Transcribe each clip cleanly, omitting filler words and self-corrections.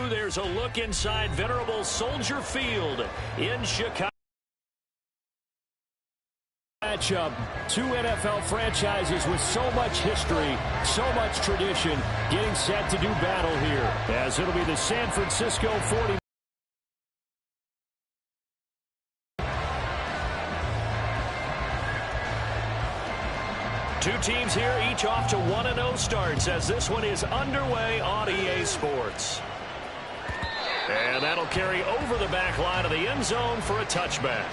There's a look inside venerable Soldier Field in Chicago. Matchup. Two NFL franchises with so much history, so much tradition, getting set to do battle here, as it'll be the San Francisco 49ers. Two teams here, each off to 1-0 starts as this one is underway on EA Sports. And that'll carry over the back line of the end zone for a touchback.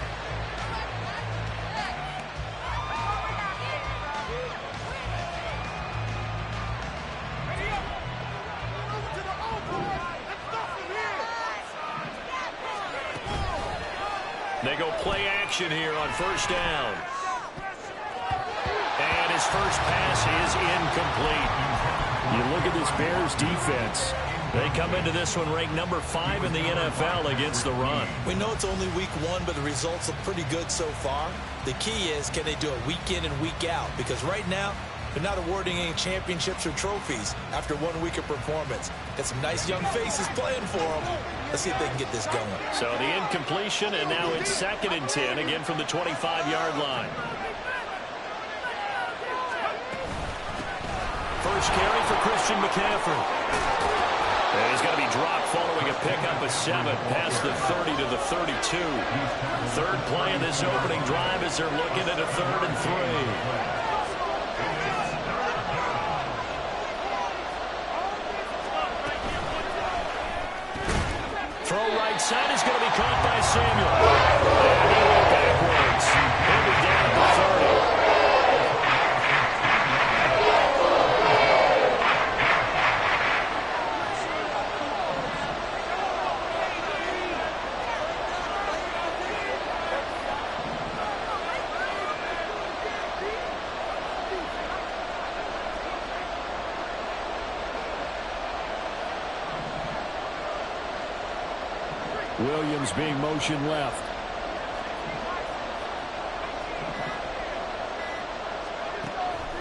They go play action here on first down. And his first pass is incomplete. You look at this Bears defense. They come into this one ranked number 5 in the NFL against the run. We know it's only week 1, but the results look pretty good so far. The key is, can they do it week in and week out? Because right now, they're not awarding any championships or trophies after 1 week of performance. Got some nice young faces playing for them. Let's see if they can get this going. So the incompletion, and now it's 2nd and 10, again from the 25-yard line. First carry for Christian McCaffrey. And he's going to be dropped following a pickup of 7 past the 30 to the 32. Third play of this opening drive as they're looking at a 3rd and 3. Throw right side is going to be caught by Samuel. And he went backwards. He'll be down at the 30. Williams being motion left.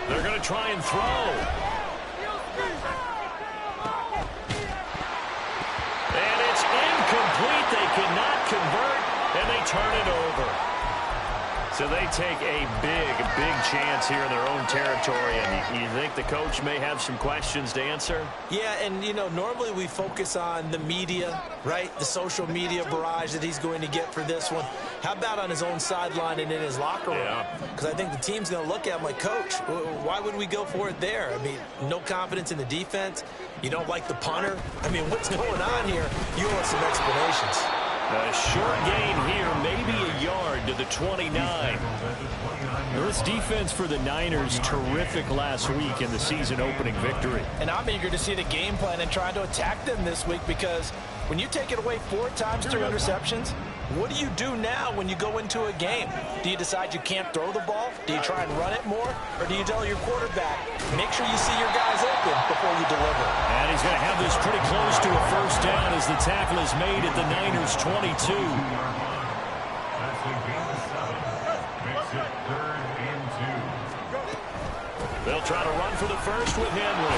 They're going to try and throw. And it's incomplete. They cannot convert, and they turn it over. So they take a big chance here in their own territory. And you think the coach may have some questions to answer? Yeah, and, you know, normally we focus on the media, right? The social media barrage that he's going to get for this one. How about on his own sideline and in his locker room? Because I think the team's going to look at him like, Coach, why would we go for it there? I mean, no confidence in the defense. You don't like the punter. I mean, what's going on here? You want some explanations. A short gain here, maybe a yard to the 29. This defense for the Niners, terrific last week in the season-opening victory. And I'm eager to see the game plan and trying to attack them this week, because when you take it away 4 times through interceptions, what do you do now when you go into a game? Do you decide you can't throw the ball? Do you try and run it more? Or do you tell your quarterback, make sure you see your guys open before you deliver? And he's going to have this pretty close to a first down as the tackle is made at the Niners' 22. They'll try to run for the first with Henry.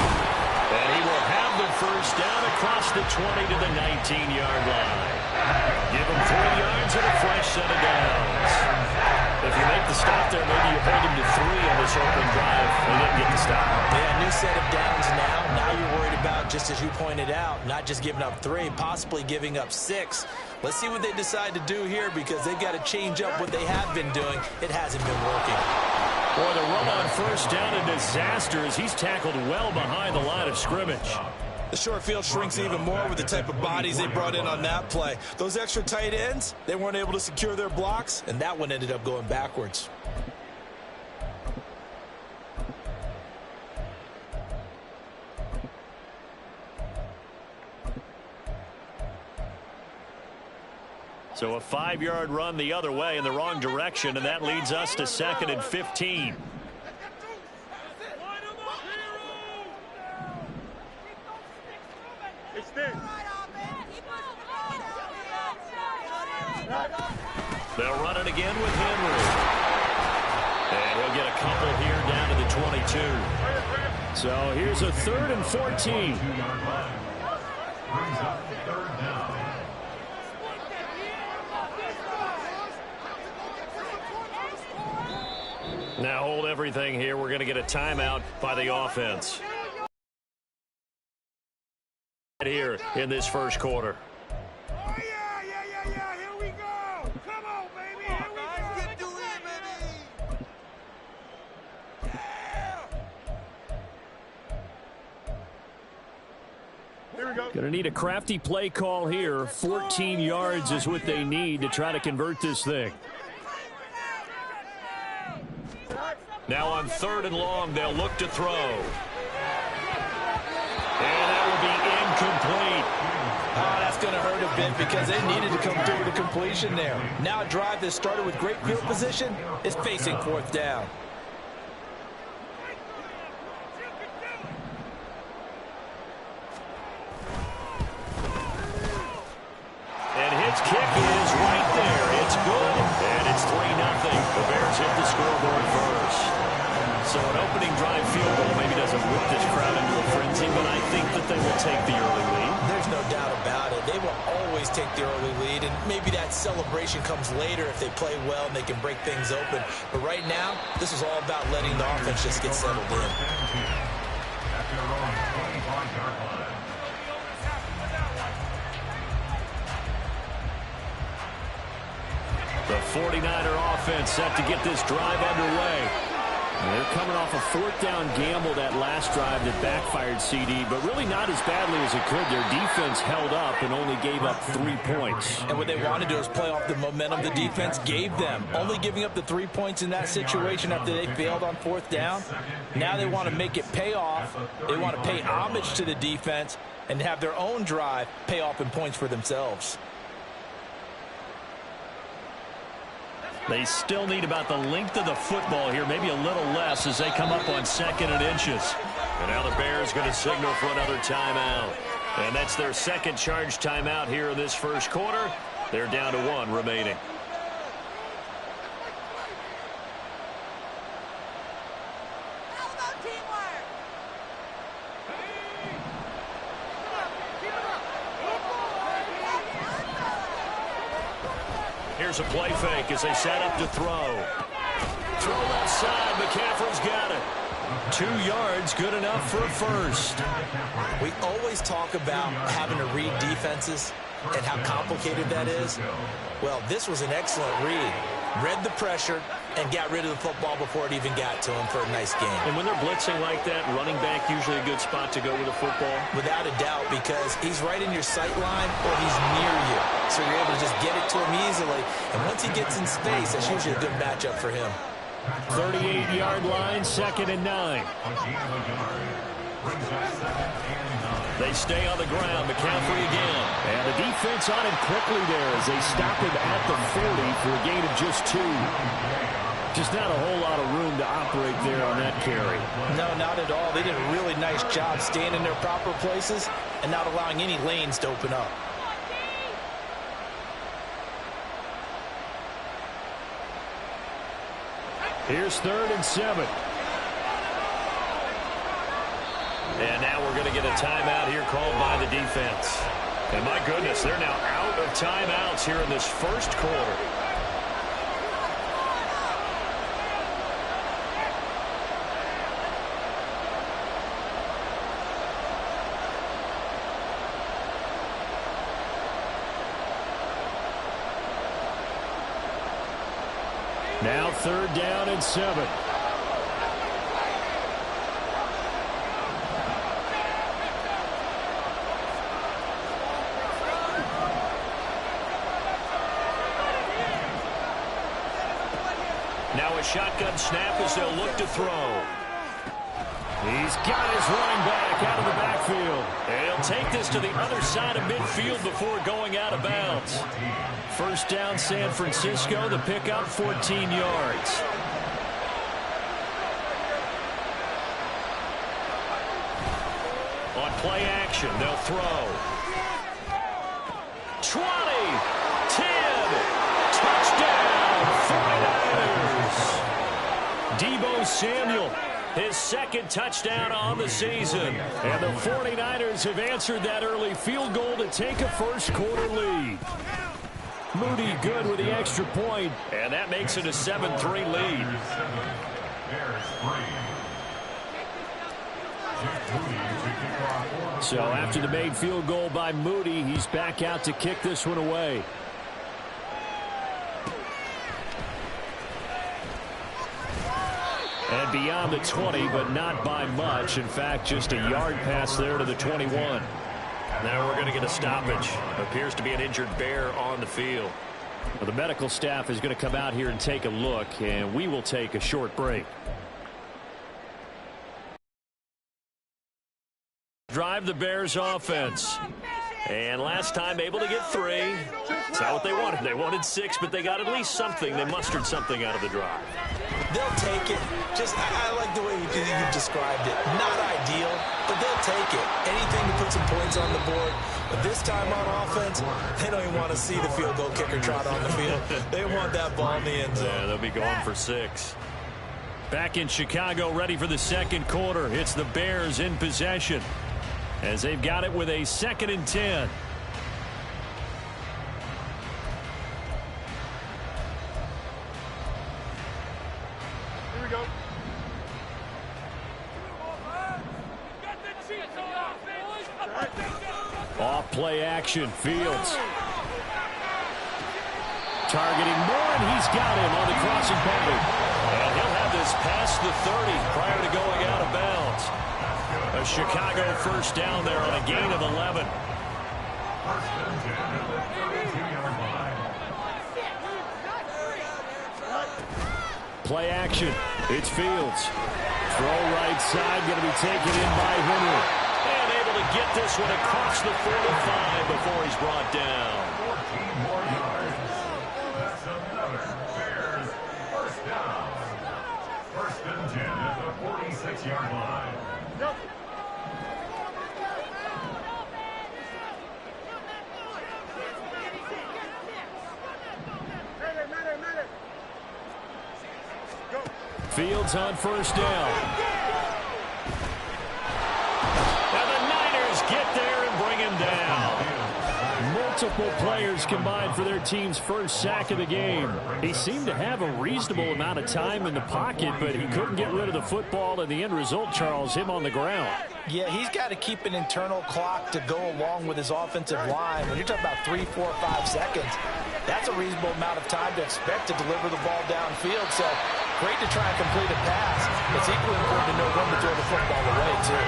And he will have the first down across the 20 to the 19-yard line. Give him 3 yards and a fresh set of downs. If you make the stop there, maybe you hold him to 3 on this opening drive. They didn't get the stop. Yeah, new set of downs now. Now you're worried about, just as you pointed out, not just giving up 3, possibly giving up 6. Let's see what they decide to do here, because they've got to change up what they have been doing. It hasn't been working. Boy, the run on first down, a disaster as he's tackled well behind the line of scrimmage. The short field shrinks even more with the type of bodies they brought in on that play. Those extra tight ends, they weren't able to secure their blocks, and that one ended up going backwards. So a 5-yard run the other way in the wrong direction, and that leads us to 2nd and 15. They'll run it again with Henry. And he'll get a couple here down to the 22. So here's a 3rd and 14. brings up third down. Now hold everything here. We're going to get a timeout by the offense here in this first quarter. Oh, yeah, here we go. Come on, baby, here we go. Let's get to it, baby. Yeah. Here we go. Going to need a crafty play call here. 14 yards is what they need to try to convert this thing. Now on 3rd and long, they'll look to throw. And that will be incomplete. Oh, that's going to hurt a bit because they needed to come through with a completion there. Now a drive that started with great field position is facing 4th down. And his kick is right there. It's good. And it's 3-0. The Bears hit the scoreboard first. So an opening drive field goal maybe doesn't whip this crowd into a frenzy, but I think that they will take the early lead. There's no doubt about it. They will always take the early lead, and maybe that celebration comes later if they play well and they can break things open. But right now, this is all about letting the offense just get settled in. After a long 25-yard line. The 49er offense set to get this drive underway. They're coming off a 4th down gamble that last drive that backfired, CD, but really not as badly as it could. Their defense held up and only gave up 3 points. And what they want to do is play off the momentum the defense gave them. Only giving up the 3 points in that situation after they failed on 4th down. Now they want to make it pay off. They want to pay homage to the defense and have their own drive pay off in points for themselves. They still need about the length of the football here, maybe a little less as they come up on 2nd and inches. And now the Bears going to signal for another timeout. And that's their second charge timeout here in this first quarter. They're down to 1 remaining. Here's a play fake as they set up to throw. Throw left side. McCaffrey's got it. 2 yards, good enough for a first. We always talk about having to read defenses and how complicated that is. Well, this was an excellent read. Read the pressure and got rid of the football before it even got to him for a nice game. And when they're blitzing like that, running back usually a good spot to go with the football? Without a doubt, because he's right in your sight line or he's near you. So you're able to just get it to him easily. And once he gets in space, that's usually a good matchup for him. 38-yard line, 2nd and 9. They stay on the ground. McCaffrey again. And the defense on him quickly there as they stop him at the 40 for a gain of just 2. Just not a whole lot of room to operate there on that carry. No, not at all. They did a really nice job staying in their proper places and not allowing any lanes to open up. Here's 3rd and 7. And now we're going to get a timeout here called by the defense. And my goodness, they're now out of timeouts here in this first quarter. Now 3rd down and 7. Now a shotgun snap as they'll look to throw. He's got his running back out of the backfield. And he'll take this to the other side of midfield before going out of bounds. First down, San Francisco. The pickup, 14 yards. On play action, they'll throw. 20, 10, touchdown, 49ers. Deebo Samuel His second touchdown on the season. And the 49ers have answered that early field goal to take a first-quarter lead. Moody good with the extra point, and that makes it a 7-3 lead. So after the made field goal by Moody, he's back out to kick this one away. And beyond the 20, but not by much. In fact, just a yard pass there to the 21. Now we're going to get a stoppage. Appears to be an injured Bear on the field. Well, the medical staff is going to come out here and take a look, and we will take a short break. Drive the Bears offense. And last time able to get 3. That's not what they wanted. They wanted 6, but they got at least something. They mustered something out of the drive. They'll take it. Just, I like the way you described it. Not ideal, but they'll take it. Anything to put some points on the board. But this time on offense, they don't even want to see the field goal kicker trot on the field. They want that ball in the end zone. Yeah, they'll be going for 6. Back in Chicago, ready for the second quarter. It's the Bears in possession, as they've got it with a 2nd and 10. Here we go. Off play action, Fields. Targeting Moore, and he's got him on the crossing pattern. And he'll have this past the 30 prior to going out of bounds. A Chicago first down there on a gain of 11. Play action. It's Fields. Throw right side, going to be taken in by Henry. And able to get this one across the 45 before he's brought down. 14 more yards. That's another Bears first down. 1st and 10 at the 46-yard line. Yep. Fields on first down. And the Niners get there and bring him down. Multiple players combined for their team's first sack of the game. He seemed to have a reasonable amount of time in the pocket, but he couldn't get rid of the football, and the end result, Charles, him on the ground. Yeah, he's got to keep an internal clock to go along with his offensive line. When you're talking about 3, 4, 5 seconds, that's a reasonable amount of time to expect to deliver the ball downfield. So great to try and complete a pass. It's equally important to know when to throw the football away, too.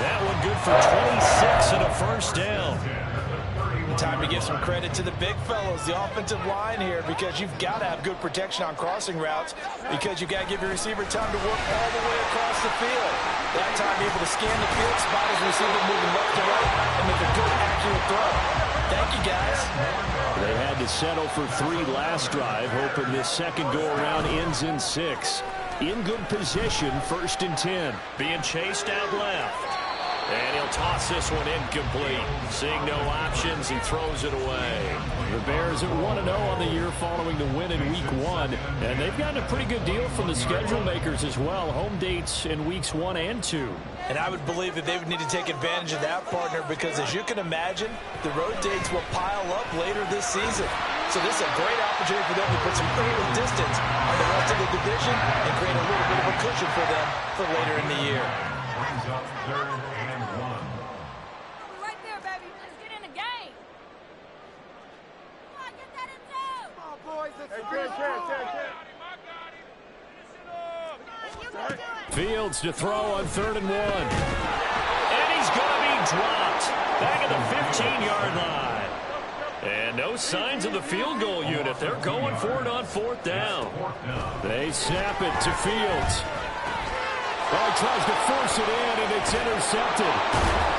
That one good for 26 and a first down. Time to give some credit to the big fellows, the offensive line here, because you've got to have good protection on crossing routes, because you've got to give your receiver time to work all the way across the field. That time able to scan the field, spot his receiver moving left to right, and make a good, accurate throw. Thank you, guys. They had to settle for 3 last drive, hoping this second go-around ends in 6. In good position, 1st and 10. Being chased out left. And he'll toss this one incomplete. Seeing no options, he throws it away. The Bears at 1-0 on the year following the win in Week 1. And they've gotten a pretty good deal from the schedule makers as well. Home dates in Weeks 1 and 2. And I would believe that they would need to take advantage of that, partner, because as you can imagine, the road dates will pile up later this season. So this is a great opportunity for them to put some early distance on the rest of the division and create a little bit of a cushion for them for later in the year. Brings up 3rd and 1. Right there, baby. Let's get in the game. Come on, get that in zone. Come on, boys. Let's Fields to throw on 3rd and 1. And he's going to be dropped back at the 15-yard line. And no signs of the field goal unit. They're going for it on 4th down. They snap it to Fields. Well, he tries to force it in, and it's intercepted.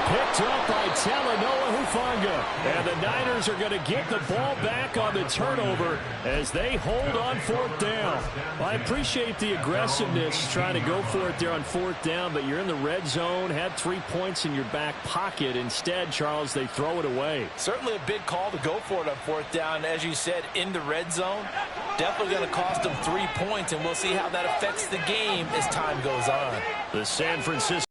Picked up by Talanoa Hufanga. And the Niners are going to get the ball back on the turnover as they hold on 4th down. Well, I appreciate the aggressiveness trying to go for it there on 4th down, but you're in the red zone, had 3 points in your back pocket. Instead, Charles, they throw it away. Certainly a big call to go for it on 4th down. As you said, in the red zone. Definitely going to cost them 3 points, and we'll see how that affects the game as time goes on. The San Francisco.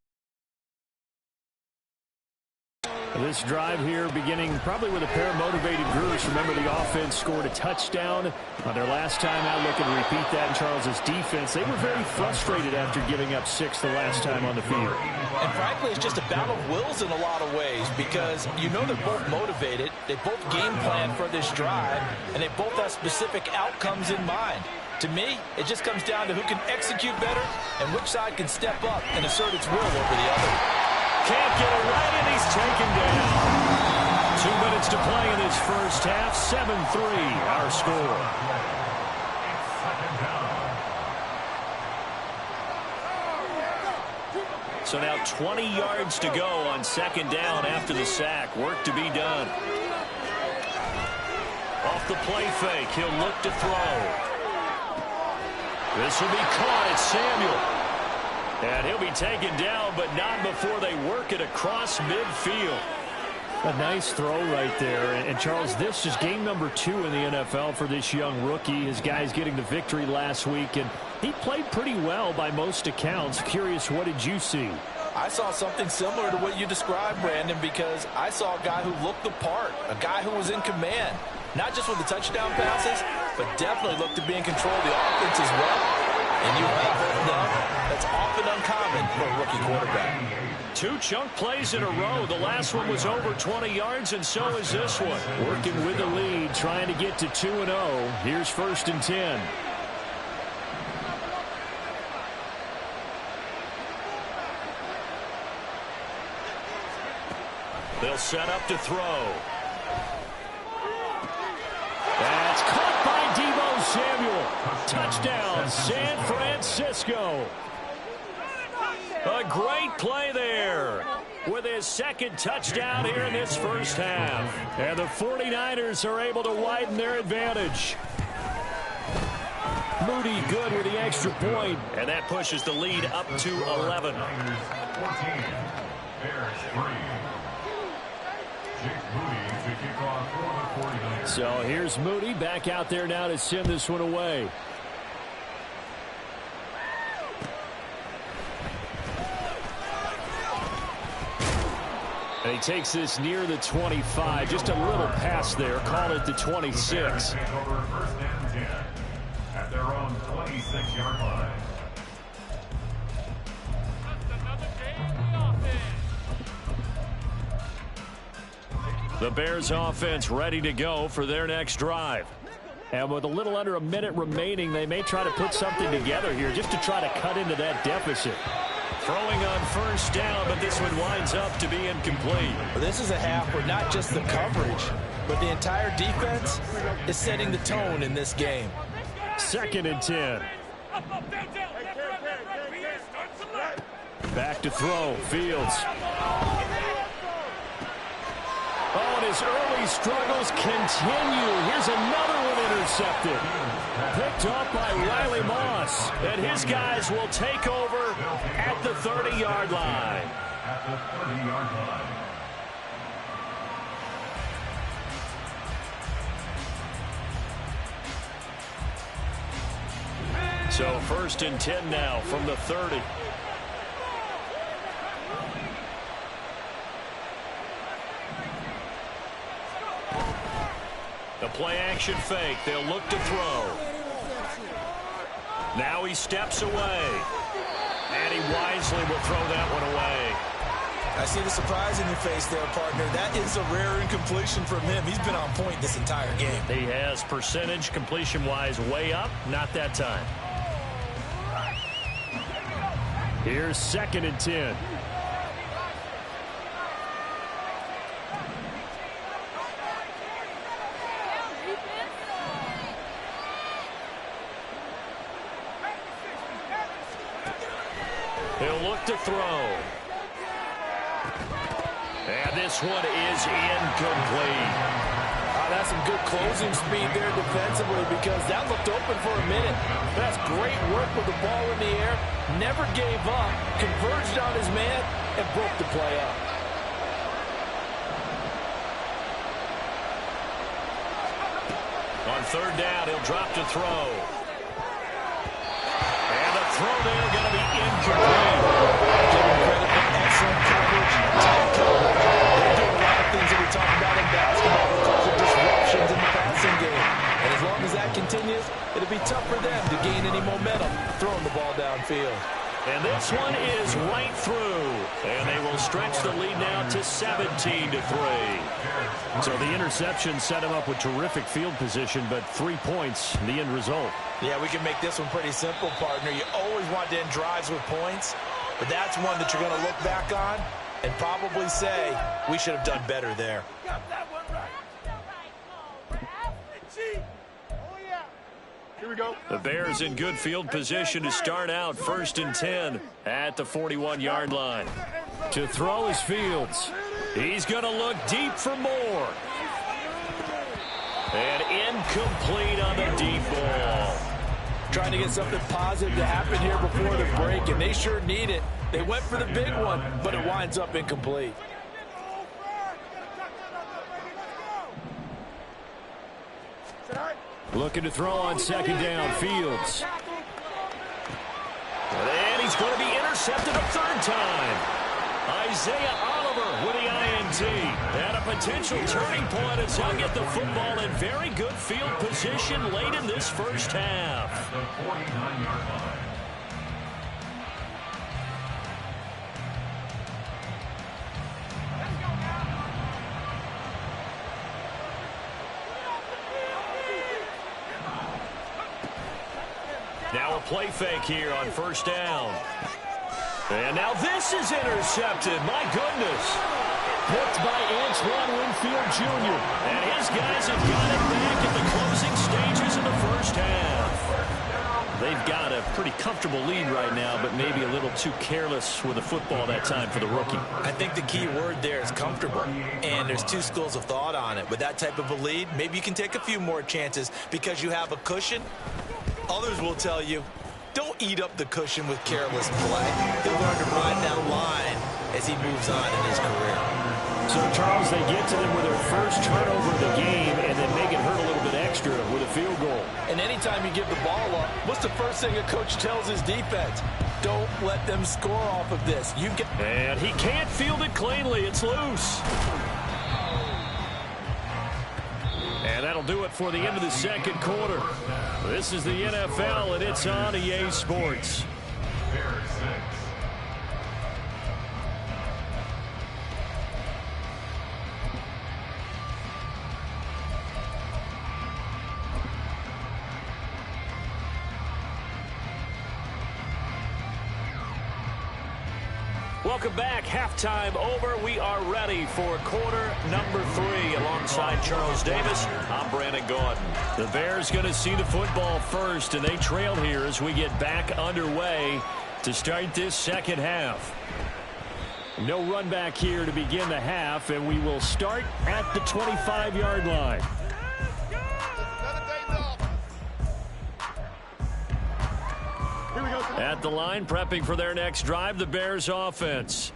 This drive here beginning probably with a pair of motivated groups. Remember, the offense scored a touchdown on their last time out. Looking to repeat that in Charles's defense. They were very frustrated after giving up 6 the last time on the field. And frankly, it's just a battle of wills in a lot of ways because you know they're both motivated. They both game plan for this drive, and they both have specific outcomes in mind. To me, it just comes down to who can execute better and which side can step up and assert its will over the other. Can't get it right, and he's taken down. 2 minutes to play in this first half. 7-3, our score. So now 20 yards to go on second down after the sack. Work to be done. Off the play fake, he'll look to throw. This will be caught. It's Samuel. And he'll be taken down, but not before they work it across midfield. A nice throw right there. And Charles, this is game number 2 in the NFL for this young rookie. His guys getting the victory last week, and he played pretty well by most accounts. Curious, what did you see? I saw something similar to what you described, Brandon, because I saw a guy who looked the part, a guy who was in command, not just with the touchdown passes, but definitely looked to be in control of the offense as well. And you both know that's often uncommon for a rookie quarterback. 2 chunk plays in a row. The last one was over 20 yards, and so is this one. Working with the lead, trying to get to 2-0. Here's 1st and 10. They'll set up to throw. That's caught by Deebo Samuel. Touchdown, San Francisco. A great play there with his 2nd touchdown here in this first half. And the 49ers are able to widen their advantage. Moody good with the extra point, and that pushes the lead up to 11. So here's Moody back out there now to send this one away. And he takes this near the 25. Just a little pass there. Call it the 26. At their own 26-yard line. The Bears offense ready to go for their next drive. And with a little under a minute remaining, they may try to put something together here just to try to cut into that deficit. Throwing on 1st down, but this one winds up to be incomplete. Well, this is a half where not just the coverage, but the entire defense is setting the tone in this game. 2nd and 10. Back to throw. Fields. Oh, and his early struggles continue. Here's another one intercepted. Picked up by Riley Moss. And his guys will take over at the 30-yard line. At the 30-yard line. So 1st and 10 now from the 30. The play action fake. They'll look to throw. Now he steps away. And he wisely will throw that one away. I see the surprise in your face there, partner. That is a rare incompletion from him. He's been on point this entire game. He has percentage completion-wise way up. Not that time. Here's 2nd and 10. He'll look to throw. And this one is incomplete. That's some good closing speed there defensively because that looked open for a minute. That's great work with the ball in the air. Never gave up, converged on his man, and broke the play up. On third down, he'll drop to throw. And the throw there going to be incomplete. Give him credit for excellent coverage, tight coverage. They're doing a lot of things that we talk about in basketball that cause disruptions in the passing game. And as long as that continues, it'll be tough for them to gain any momentum throwing the ball downfield. And this one is right through. And they will stretch the lead now to 17-3. So the interception set him up with terrific field position, but 3 points, the end result. Yeah, we can make this one pretty simple, partner. You always want to end drives with points, but that's one that you're going to look back on and probably say, we should have done better there. Here we go. The Bears in good field position to start out 1st and 10 at the 41-yard line. To throw is Fields. He's going to look deep for more. And incomplete on the deep ball. Trying to get something positive to happen here before the break, and they sure need it. They went for the big one, but it winds up incomplete. Looking to throw on 2nd down, Fields. And he's going to be intercepted a 3rd time. Isaiah Oliver with the INT. And a potential turning point as he'll get the football in very good field position late in this first half. The 49-yard line. Now a play fake here on 1st down. And now this is intercepted. My goodness. Picked by Antoine Winfield Jr. And his guys have got it back in the closing stages of the first half. They've got a pretty comfortable lead right now, but maybe a little too careless with the football that time for the rookie. I think the key word there is comfortable, and there's two schools of thought on it. With that type of a lead, maybe you can take a few more chances because you have a cushion. Others will tell you, don't eat up the cushion with careless play. He'll learn to ride that line as he moves on in his career. So, Charles, they get to them with their first turnover of the game and then make it hurt a little bit extra with a field goal. And anytime you give the ball up, what's the first thing a coach tells his defense? Don't let them score off of this. And he can't field it cleanly. It's loose. And that'll do it for the end of the 2nd quarter. This is the NFL, and it's on EA Sports. Bears 6. Welcome back. Halftime over. We are ready for quarter number 3. Alongside Charles Davis, I'm Brandon Gordon. The Bears going to see the football first, and they trail here as we get back underway to start this 2nd half. No run back here to begin the half, and we will start at the 25-yard line. At the line, prepping for their next drive, the Bears offense.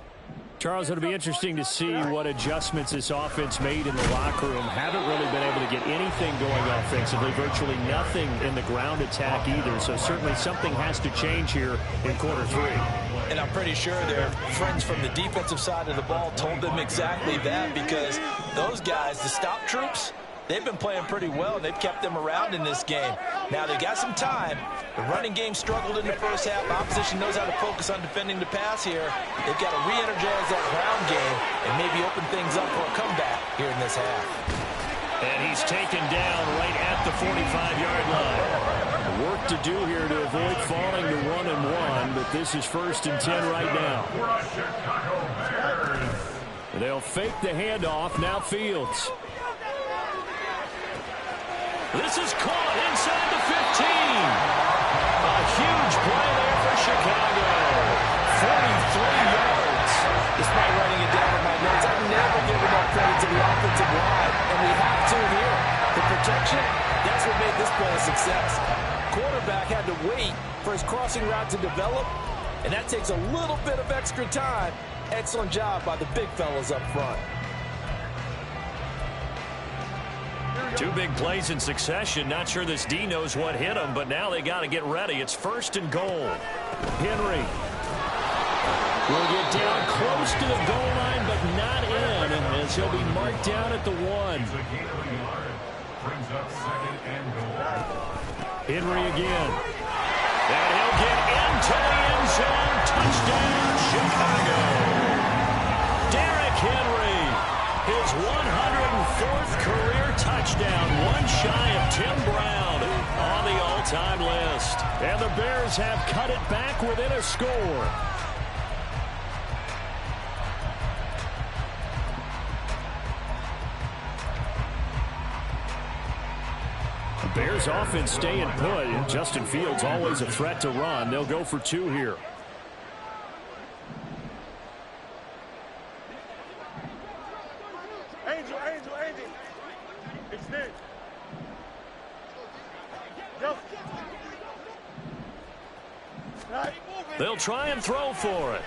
Charles, it'll be interesting to see what adjustments this offense made in the locker room. Haven't really been able to get anything going offensively, virtually nothing in the ground attack either. So certainly something has to change here in quarter 3. And I'm pretty sure their friends from the defensive side of the ball told them exactly that, because those guys, the stop troops, they've been playing pretty well, and they've kept them around in this game. Now, they got some time. The running game struggled in the first half. Opposition knows how to focus on defending the pass here. They've got to re-energize that ground game and maybe open things up for a comeback here in this half. And he's taken down right at the 45-yard line. Work to do here to avoid falling to 1-1, but this is 1st and 10 right now. They'll fake the handoff. Now Fields. This is caught inside the 15. A huge play there for Chicago. 43 yards. Despite writing it down in my notes, I've never given that credit to the offensive line, and we have to here. The protection, that's what made this play a success. Quarterback had to wait for his crossing route to develop, and that takes a little bit of extra time. Excellent job by the big fellas up front. Here we Two big plays in succession. Not sure this D knows what hit him, but now they got to get ready. It's 1st and goal. Henry will get down close to the goal line, but not in, as he'll be marked down at the 1. Henry again. And he'll get into the end zone. Touchdown, Chicago. Derrick Henry, his 104th career touchdown, one shy of Tim Brown on the all-time list. And the Bears have cut it back within a score. Bears offense staying put, and Justin Fields always a threat to run. They'll go for 2 here. Angel. Extend. Go. They'll try and throw for it.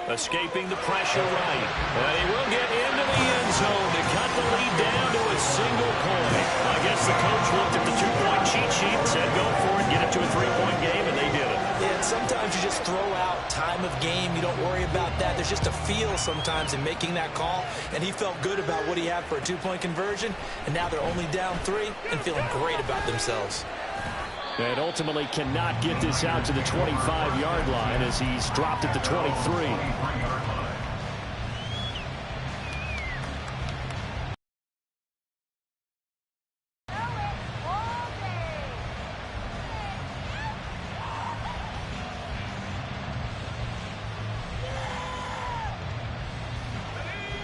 Escaping the pressure right. And he will get into the end zone to cut the lead down to a single point. I guess the coach looked at the 2-point cheat sheet and said, go for it, get it to a 3-point game, and they did it. Yeah, and sometimes you just throw out time of game. You don't worry about that. There's just a feel sometimes in making that call, and he felt good about what he had for a 2-point conversion, and now they're only down 3 and feeling great about themselves. And ultimately cannot get this out to the 25-yard line as he's dropped at the 23.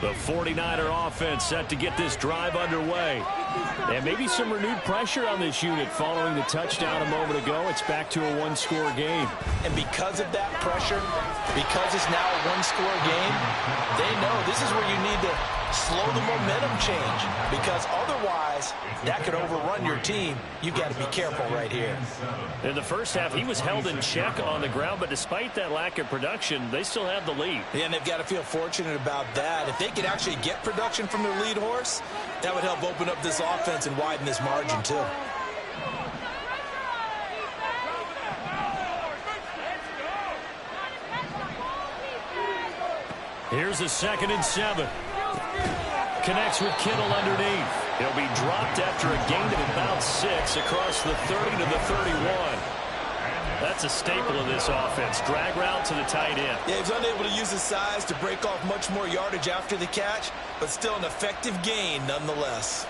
The 49er offense set to get this drive underway. And maybe some renewed pressure on this unit following the touchdown a moment ago. It's back to a 1-score game. And because of that pressure, because it's now a 1-score game, they know this is where you need to slow the momentum change, because otherwise that could overrun your team. You've got to be careful right here. In the first half, he was held in check on the ground, but despite that lack of production, they still have the lead. Yeah, and they've got to feel fortunate about that. If they could actually get production from their lead horse, that would help open up this offense and widen this margin too. Here's a 2nd and 7. Connects with Kittle underneath. He'll be dropped after a gain of about 6 across the 30 to the 31. That's a staple of this offense. Drag route to the tight end. Yeah, he's unable to use his size to break off much more yardage after the catch, but still an effective gain nonetheless.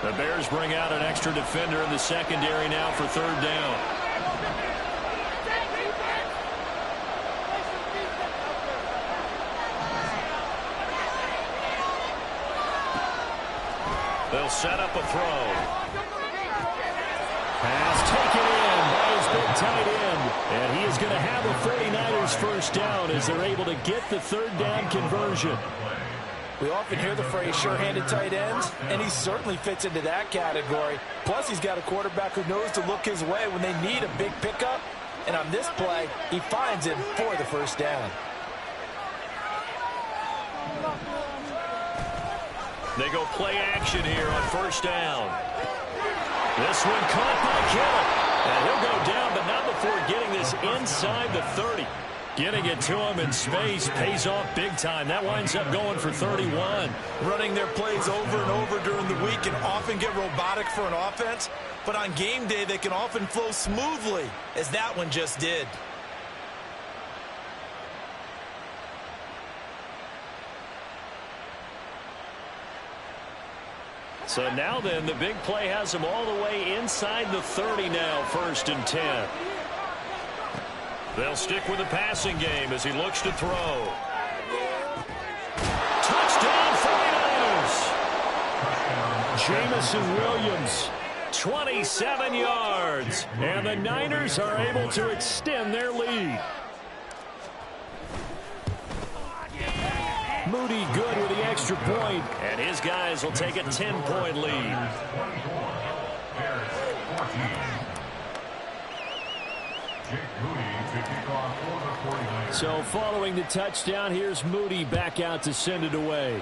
The Bears bring out an extra defender in the secondary now for 3rd down. They'll set up a throw. Pass taken in by his big tight end. And he is going to have a 49ers first down as they're able to get the 3rd down conversion. We often hear the phrase sure-handed tight ends, and he certainly fits into that category. Plus, he's got a quarterback who knows to look his way when they need a big pickup. And on this play, he finds him for the first down. They go play action here on 1st down. This one caught by Kittle. And he'll go down, but not before getting this inside the 30. Getting it to him in space pays off big time. That winds up going for 31. Running their plays over and over during the week can often get robotic for an offense, but on game day they can often flow smoothly, as that one just did. So now then, the big play has him all the way inside the 30 now, 1st and 10. They'll stick with the passing game as he looks to throw. Touchdown 49ers! Jamison Williams, 27 yards. And the Niners are able to extend their lead. Moody good with the extra point, and his guys will take a 10-point lead. Jake Moody to kickoff for the 49ers. So following the touchdown, here's Moody back out to send it away.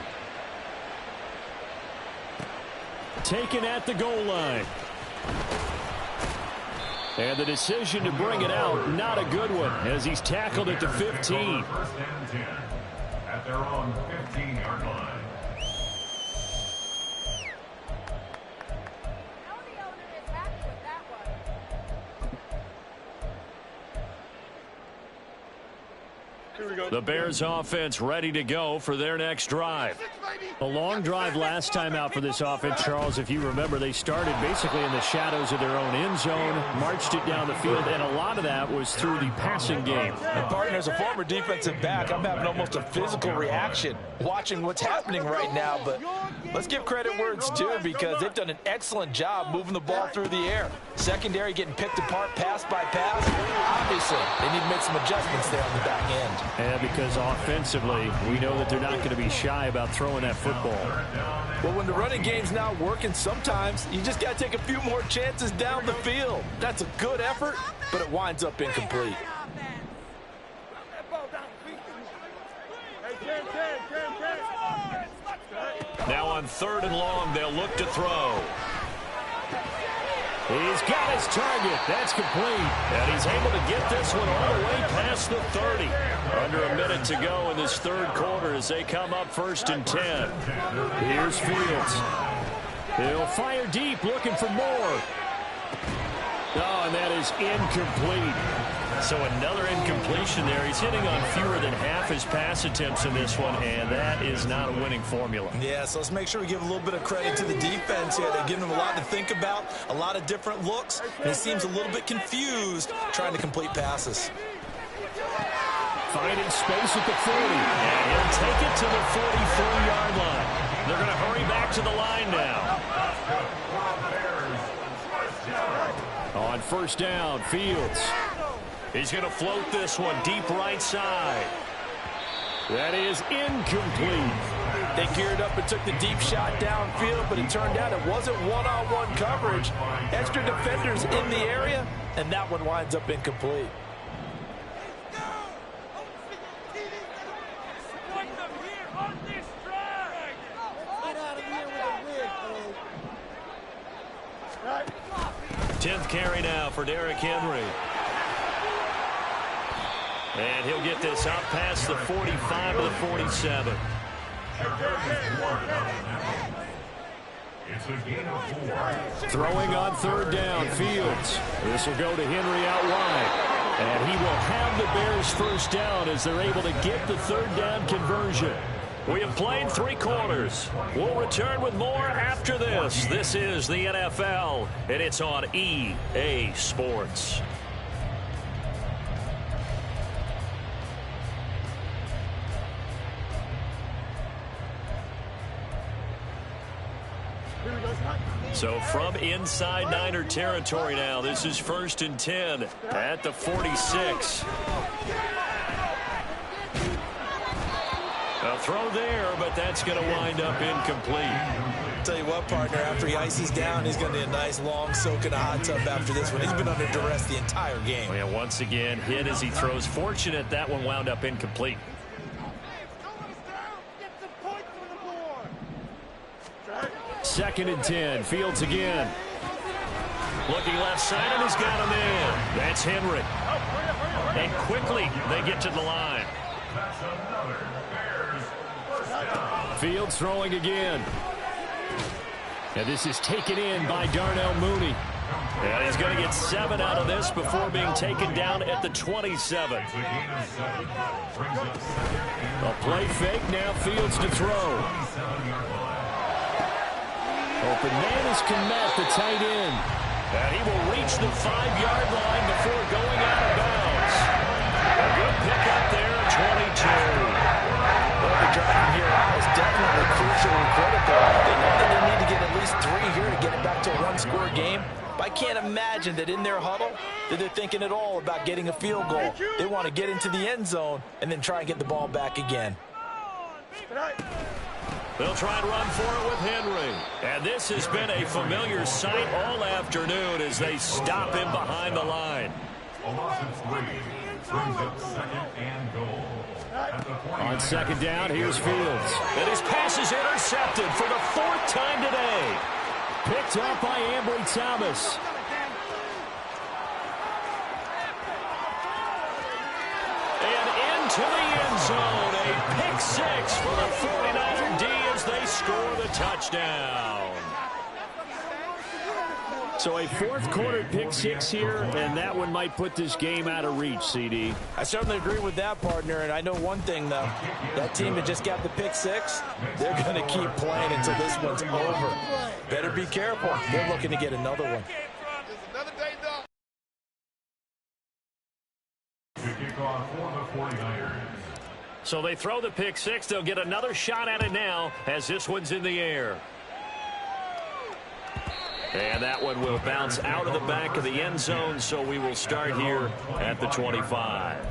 Taken at the goal line. And the decision to bring it out, not a good one, as he's tackled at the 15. First and 10 at their own 15-yard line. Now the owner is happy with that one. The Bears offense ready to go for their next drive. A long drive last time out for this offense, Charles. If you remember, they started basically in the shadows of their own end zone, marched it down the field, and a lot of that was through the passing game. And partner, as a former defensive back, I'm having almost a physical reaction watching what's happening right now. But let's give credit where it's due, because they've done an excellent job moving the ball through the air. Secondary getting picked apart pass by pass. Obviously, they need to make some adjustments there on the back end. And because offensively, we know that they're not going to be shy about throwing that football. Well, when the running game's not working, sometimes you just got to take a few more chances down the field. That's a good effort, but it winds up incomplete. Now on 3rd and long, they'll look to throw. He's got his target. That's complete. And he's able to get this one all the way past the 30. Under a minute to go in this third quarter as they come up 1st and 10. Here's Fields. He'll fire deep, looking for more. Oh, and that is incomplete. So another incompletion there. He's hitting on fewer than half his pass attempts in this one, and that is not a winning formula. Yeah, so let's make sure we give a little bit of credit to the defense here. They're giving him a lot to think about, a lot of different looks, and he seems a little bit confused trying to complete passes. Finding space at the 40. And he'll take it to the 44-yard line. They're going to hurry back to the line now. On 1st down, Fields. He's going to float this one deep right side. That is incomplete. They geared up and took the deep shot downfield, but it turned out it wasn't one-on-one coverage. Extra defenders in the area, and that one winds up incomplete. Tenth carry now for Derrick Henry. And he'll get this up past the 45 to the 47. It's a gain of 4. Throwing on 3rd down, Fields. This will go to Henry out wide. And he will have the Bears 1st down as they're able to get the 3rd down conversion. We have played 3 quarters. We'll return with more after this. This is the NFL, and it's on EA Sports. So from inside Niner territory now, this is 1st and 10 at the 46. A throw there, but that's going to wind up incomplete. Tell you what, partner, after he ices down, he's going to need a nice long soak in a hot tub after this one. He's been under duress the entire game. Yeah, once again, hit as he throws. Fortunate that one wound up incomplete. 2nd and 10. Fields again. Looking left side, and he's got him in. That's Henry. And quickly, they get to the line. That's another Bears first down. Fields throwing again. And this is taken in by Darnell Mooney. And he's going to get 7 out of this before being taken down at the 27. It's a gain of 7. Brings up 2nd A play fake, now Fields to throw. 27-yard line. Open man is Komet, the tight end. And he will reach the 5-yard line before going out of bounds. A good pickup there at 22. Well, the drive from here out is definitely crucial and critical. They know that they need to get at least 3 here to get it back to a one-score game. But I can't imagine that in their huddle that they're thinking at all about getting a field goal. They want to get into the end zone and then try and get the ball back again. They'll try and run for it with Henry. And this has been a familiar sight all afternoon as they stop him behind the line. A loss of 3. Brings up second and goal. On second down, here's Fields. And his pass is intercepted for the 4th time today. Picked up by Ambry Thomas. And into the end zone. A pick 6 for the 49er D as they score the touchdown. So a fourth-quarter pick 6 here, and that one might put this game out of reach, CD. I certainly agree with that, partner, and I know one thing, though. That team that just got the pick 6, they're going to keep playing until this one's over. Better be careful. They're looking to get another one. So they throw the pick 6. They'll get another shot at it now as this one's in the air. And that one will bounce out of the back of the end zone, so we will start here at the 25.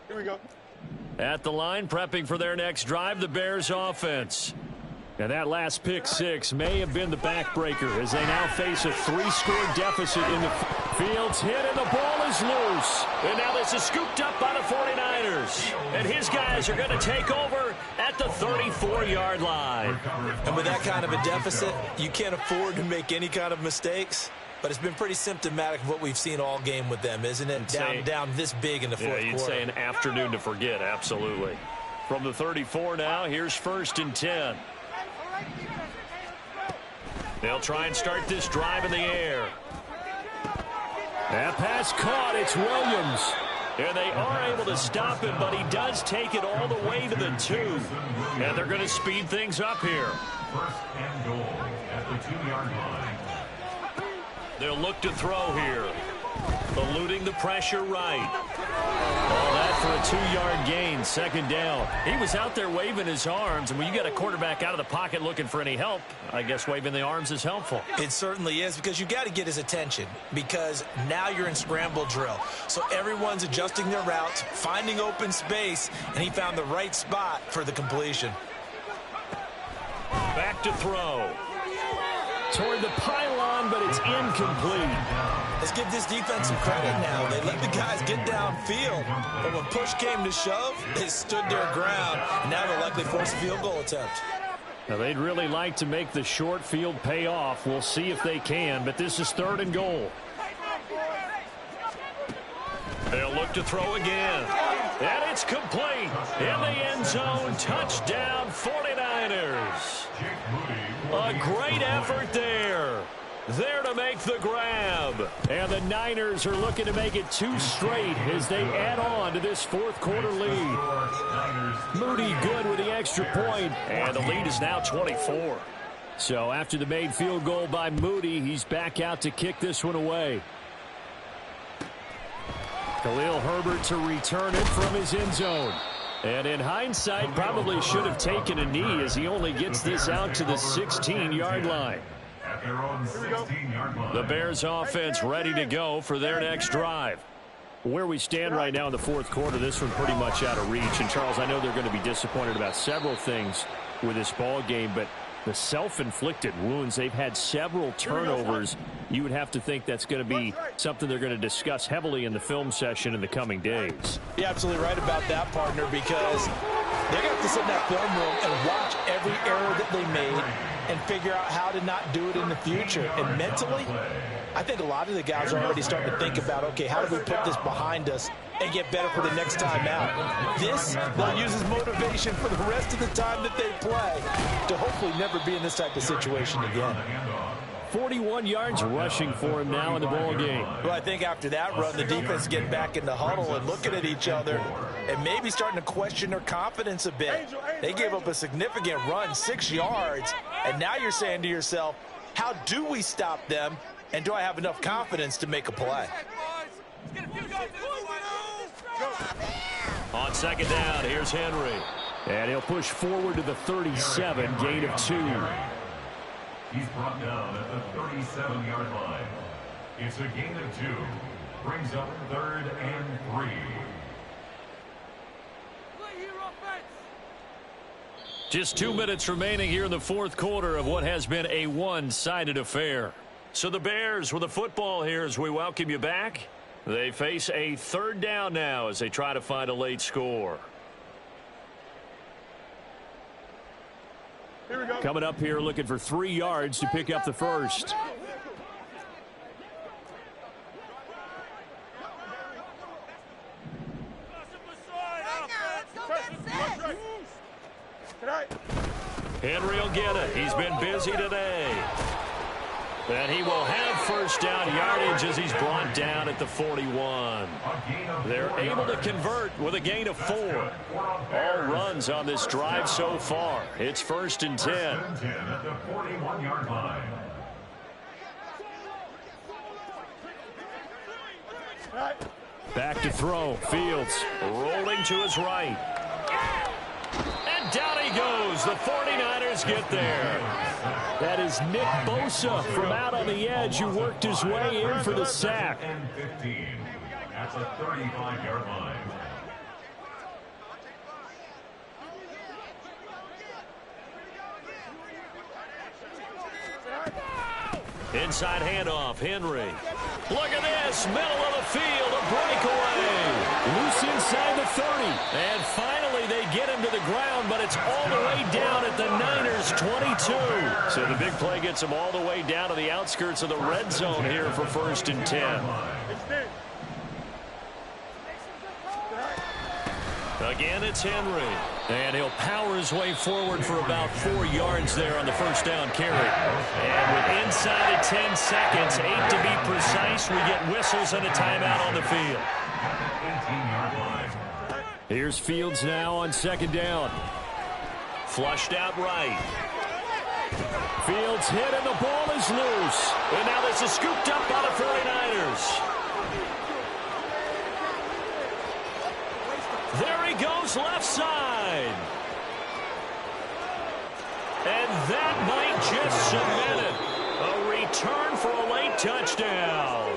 Here we go. At the line, prepping for their next drive, the Bears offense. And that last pick 6 may have been the backbreaker as they now face a 3-score deficit in the Fields hit and the ball is loose. And now this is scooped up by the 49ers. And his guys are going to take over at the 34-yard line. And with that kind of a deficit, you can't afford to make any kind of mistakes. But it's been pretty symptomatic of what we've seen all game with them, isn't it? Down this big in the fourth quarter. You'd say an afternoon to forget, absolutely. From the 34 now, here's 1st and 10. They'll try and start this drive in the air. That pass caught. It's Williams. And they are able to stop him, but he does take it all the way to the 2. And they're going to speed things up here. 1st and goal at the 2-yard line. They'll look to throw here. Eluding the pressure right. All that for a 2-yard gain, 2nd down. He was out there waving his arms, and when you got a quarterback out of the pocket looking for any help, I guess waving the arms is helpful. It certainly is, because you got to get his attention, because now you're in scramble drill. So everyone's adjusting their routes, finding open space, and he found the right spot for the completion. Back to throw. Toward the pylon, but it's incomplete. Let's give this defense some credit now. They let the guys get downfield, but when push came to shove, they stood their ground, and now they'll likely force a field goal attempt. Now, they'd really like to make the short field pay off. We'll see if they can, but this is 3rd and goal. They'll look to throw again. And it's complete. In the end zone, touchdown 49ers. A great effort there. There to make the grab. And the Niners are looking to make it 2 straight as they add on to this 4th quarter lead. Moody good with the extra point, and the lead is now 24. So after the made field goal by Moody, he's back out to kick this one away. Khalil Herbert to return it from his end zone. And in hindsight, probably should have taken a knee as he only gets this out to the 16-yard line. At their own 16-yard line. The Bears offense ready to go for their next drive. Where we stand right now in the 4th quarter, this one pretty much out of reach. And, Charles, I know they're going to be disappointed about several things with this ball game, but the self-inflicted wounds, they've had several turnovers. You would have to think that's going to be something they're going to discuss heavily in the film session in the coming days. You're absolutely right about that, partner, because they're going to have to sit in that film room and watch every error that they made and figure out how to not do it in the future. And mentally, I think a lot of the guys are already starting to think about, okay, how do we put this behind us and get better for the next time out? This, they'll use as motivation for the rest of the time that they play to hopefully never be in this type of situation again. 41 yards rushing for him now in the ball game. Well, I think after that run, the defense getting back in the huddle and looking at each other and maybe starting to question their confidence a bit. They gave up a significant run, 6 yards, and now you're saying to yourself, how do we stop them, and do I have enough confidence to make a play? On 2nd down, here's Henry. And he'll push forward to the 37, gain of 2. He's brought down at the 37-yard line. It's a gain of 2. Brings up 3rd and 3. Just 2 minutes remaining here in the fourth quarter of what has been a one-sided affair. So the Bears with the football here as we welcome you back. They face a third down now as they try to find a late score. Here we go. Coming up here looking for 3 yards to pick up the first. Henry will get it. He's been busy today. And he will have first down yardage as he's brought down at the 41. They're able to convert with a gain of 4. All runs on this drive so far. It's 1st and 10. At the 41-yard line. Back to throw. Fields Rolling to his right. And down he goes. The 49ers get there. That is Nick Bosa from out on the edge who worked his way in for the sack. And 15 at the 35-yard line. Inside handoff, Henry. Look at this, middle of the field, a breakaway. Loose inside the 30. And finally they get him to the ground, but it's all the way down at the Niners' 22. So the big play gets him all the way down to the outskirts of the red zone here for 1st and 10. Again, it's Henry. And he'll power his way forward for about 4 yards there on the first down carry. And with inside of 10 seconds, 8 to be precise, we get whistles and a timeout on the field. 18-yard line. Here's Fields now on 2nd down. Flushed out right. Fields hit and the ball is loose. And now this is scooped up by the 49ers. There he goes, left side. And that might just cement it. A return for a late touchdown.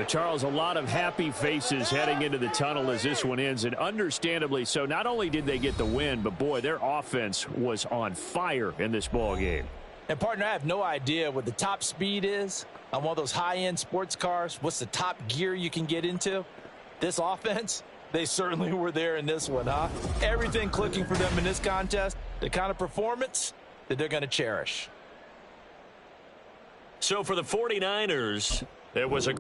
Charles, a lot of happy faces heading into the tunnel as this one ends, and understandably so. Not only did they get the win, but boy, their offense was on fire in this ball game. And, partner, I have no idea what the top speed is on one of those high-end sports cars. What's the top gear you can get into? This offense, they certainly were there in this one, huh? Everything clicking for them in this contest, the kind of performance that they're going to cherish. So for the 49ers, it was a